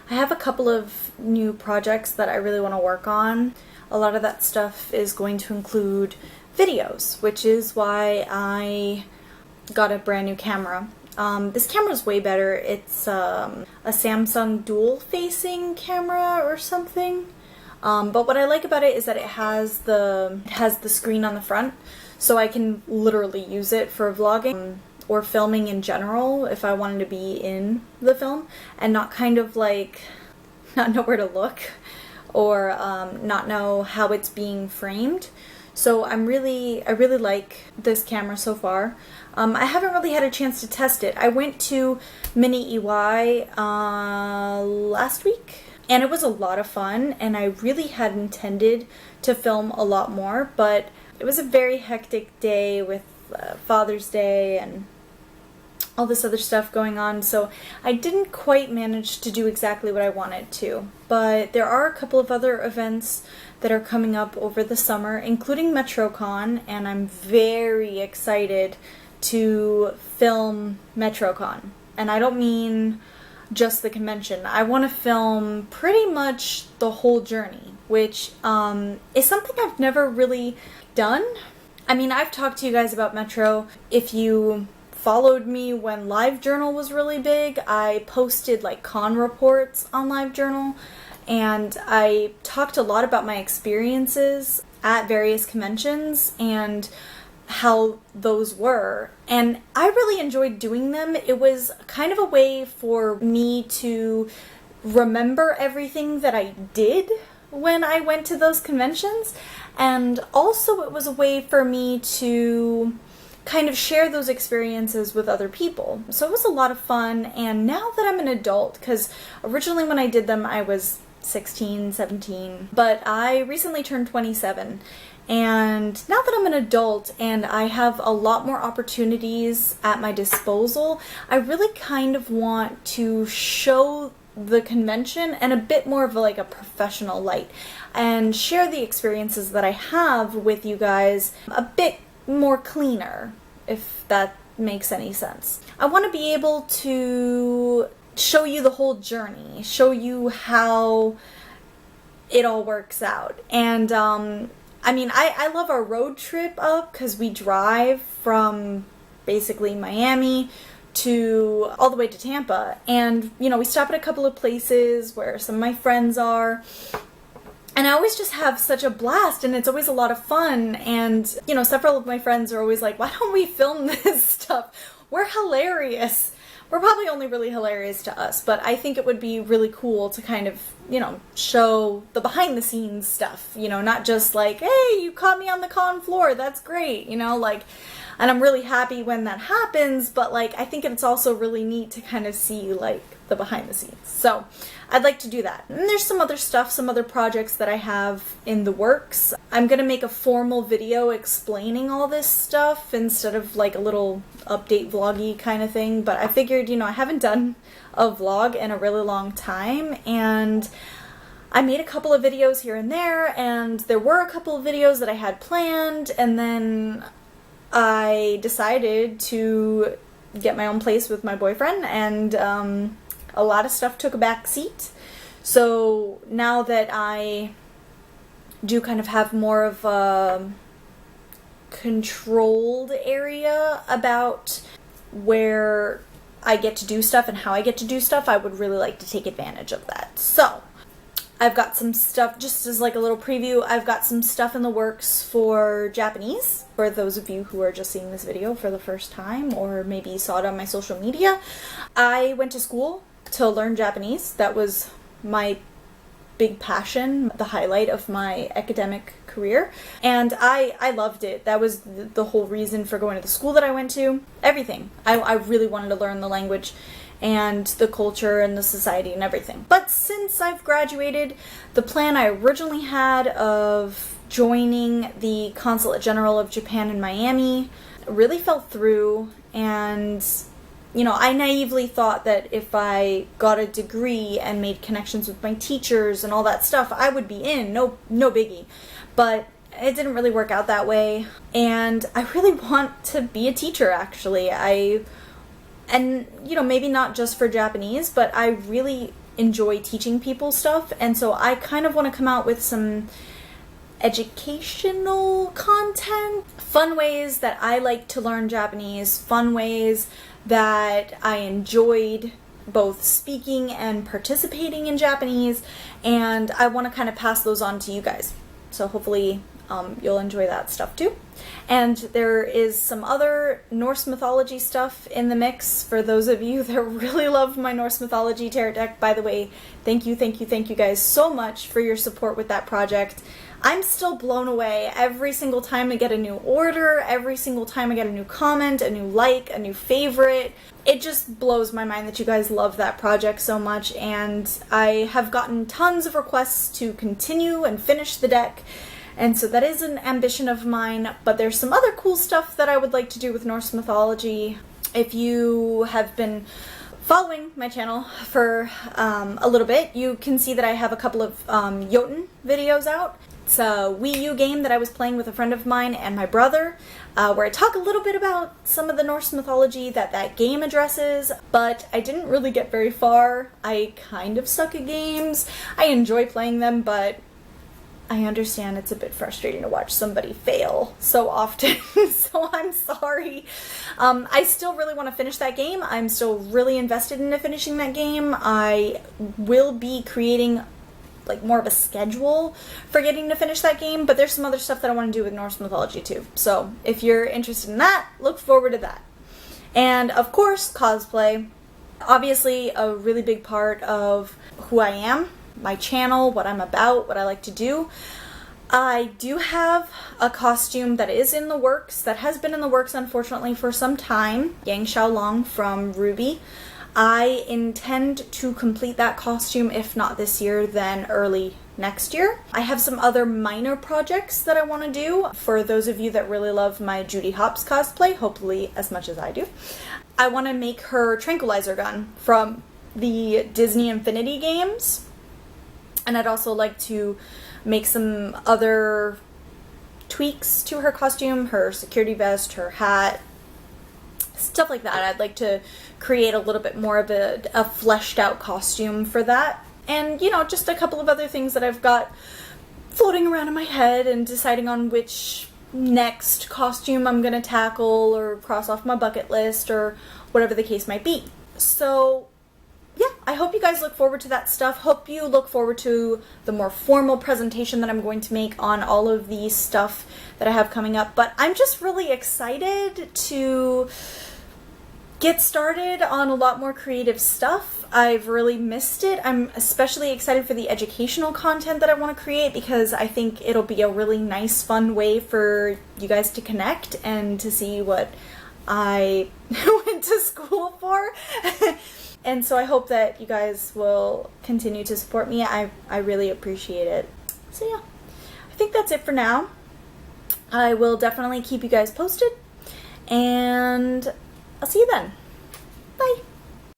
I have a couple of new projects that I really want to work on. A lot of that stuff is going to include videos, which is why I got a brand new camera. This camera is way better. It's a Samsung dual-facing camera or something. But what I like about it is that it has the screen on the front, so I can literally use it for vlogging or filming in general if I wanted to be in the film and not kind of like not know where to look or not know how it's being framed. So I really like this camera so far. I haven't really had a chance to test it. I went to Mini EY last week, and it was a lot of fun, and I really had intended to film a lot more, but it was a very hectic day with Father's Day and all this other stuff going on, so I didn't quite manage to do exactly what I wanted to. But there are a couple of other events that are coming up over the summer, including MetroCon, and I'm very excited to film MetroCon. And I don't mean just the convention. I want to film pretty much the whole journey, which is something I've never really done. I mean, I've talked to you guys about Metro. If you followed me when LiveJournal was really big, I posted like con reports on LiveJournal, and I talked a lot about my experiences at various conventions and how those were, and I really enjoyed doing them. It was kind of a way for me to remember everything that I did when I went to those conventions, and also it was a way for me to kind of share those experiences with other people. So it was a lot of fun, and now that I'm an adult, because originally when I did them I was 16, 17, but I recently turned 27, and now that I'm an adult and I have a lot more opportunities at my disposal, I really kind of want to show the convention in a bit more of like a professional light and share the experiences that I have with you guys a bit more cleaner, if that makes any sense. I want to be able to show you the whole journey, show you how it all works out. And I mean, I love our road trip up because we drive from basically Miami to all the way to Tampa, and you know, we stop at a couple of places where some of my friends are, and I always just have such a blast, and it's always a lot of fun. And you know, several of my friends are always like, why don't we film this stuff? We're hilarious. We're probably only really hilarious to us, but I think it would be really cool to kind of, you know, show the behind the scenes stuff, you know, not just like, hey, you caught me on the con floor, that's great, you know, like, and I'm really happy when that happens, but like, I think it's also really neat to kind of see like the behind the scenes. So I'd like to do that. And there's some other stuff, some other projects that I have in the works. I'm gonna make a formal video explaining all this stuff instead of like a little update vloggy kind of thing, but I figured, you know, I haven't done a vlog in a really long time, and I made a couple of videos here and there were a couple of videos that I had planned, and then I decided to get my own place with my boyfriend, and a lot of stuff took a back seat. So now that I do kind of have more of a controlled area about where I get to do stuff and how I get to do stuff, I would really like to take advantage of that. So I've got some stuff, just as like a little preview, I've got some stuff in the works for Japanese, for those of you who are just seeing this video for the first time, or maybe saw it on my social media. I went to school to learn Japanese. That was my big passion, the highlight of my academic career, and I loved it. That was the whole reason for going to the school that I went to. Everything. I really wanted to learn the language and the culture and the society and everything. But since I've graduated, the plan I originally had of joining the Consulate General of Japan in Miami really fell through, and you know, I naively thought that if I got a degree and made connections with my teachers and all that stuff, I would be in, no biggie. But it didn't really work out that way, and I really want to be a teacher, actually. And you know, maybe not just for Japanese, but I really enjoy teaching people stuff, and so I kind of want to come out with some educational content, fun ways that I like to learn Japanese, fun ways that I enjoyed both speaking and participating in Japanese, and I want to kind of pass those on to you guys. So hopefully you'll enjoy that stuff too. And there is some other Norse mythology stuff in the mix for those of you that really love my Norse mythology tarot deck. By the way, thank you guys so much for your support with that project. I'm still blown away every single time I get a new order, every single time I get a new comment, a new like, a new favorite. It just blows my mind that you guys love that project so much, and I have gotten tons of requests to continue and finish the deck, and so that is an ambition of mine, but there's some other cool stuff that I would like to do with Norse mythology. If you have been following my channel for a little bit, you can see that I have a couple of Jotun videos out. It's a Wii U game that I was playing with a friend of mine and my brother, where I talk a little bit about some of the Norse mythology that game addresses, but I didn't really get very far. I kind of suck at games. I enjoy playing them, but I understand it's a bit frustrating to watch somebody fail so often, so I'm sorry. I still really want to finish that game. I'm still really invested in finishing that game. I will be creating like more of a schedule for getting to finish that game, but there's some other stuff that I want to do with Norse mythology too. So if you're interested in that, look forward to that. And of course, cosplay. Obviously a really big part of who I am, my channel, what I'm about, what I like to do. I do have a costume that is in the works, that has been in the works unfortunately for some time, Yang Xiaolong from Ruby. I intend to complete that costume, if not this year, then early next year. I have some other minor projects that I want to do. For those of you that really love my Judy Hopps cosplay, hopefully as much as I do, I want to make her tranquilizer gun from the Disney Infinity games. And I'd also like to make some other tweaks to her costume, her security vest, her hat, stuff like that. I'd like to create a little bit more of a fleshed out costume for that. And, you know, just a couple of other things that I've got floating around in my head and deciding on which next costume I'm gonna tackle or cross off my bucket list or whatever the case might be. So yeah, I hope you guys look forward to that stuff. Hope you look forward to the more formal presentation that I'm going to make on all of the stuff that I have coming up. But I'm just really excited to get started on a lot more creative stuff. I've really missed it. I'm especially excited for the educational content that I want to create because I think it'll be a really nice, fun way for you guys to connect and to see what I went to school for. And so I hope that you guys will continue to support me. I really appreciate it. So yeah, I think that's it for now. I will definitely keep you guys posted, and I'll see you then. Bye!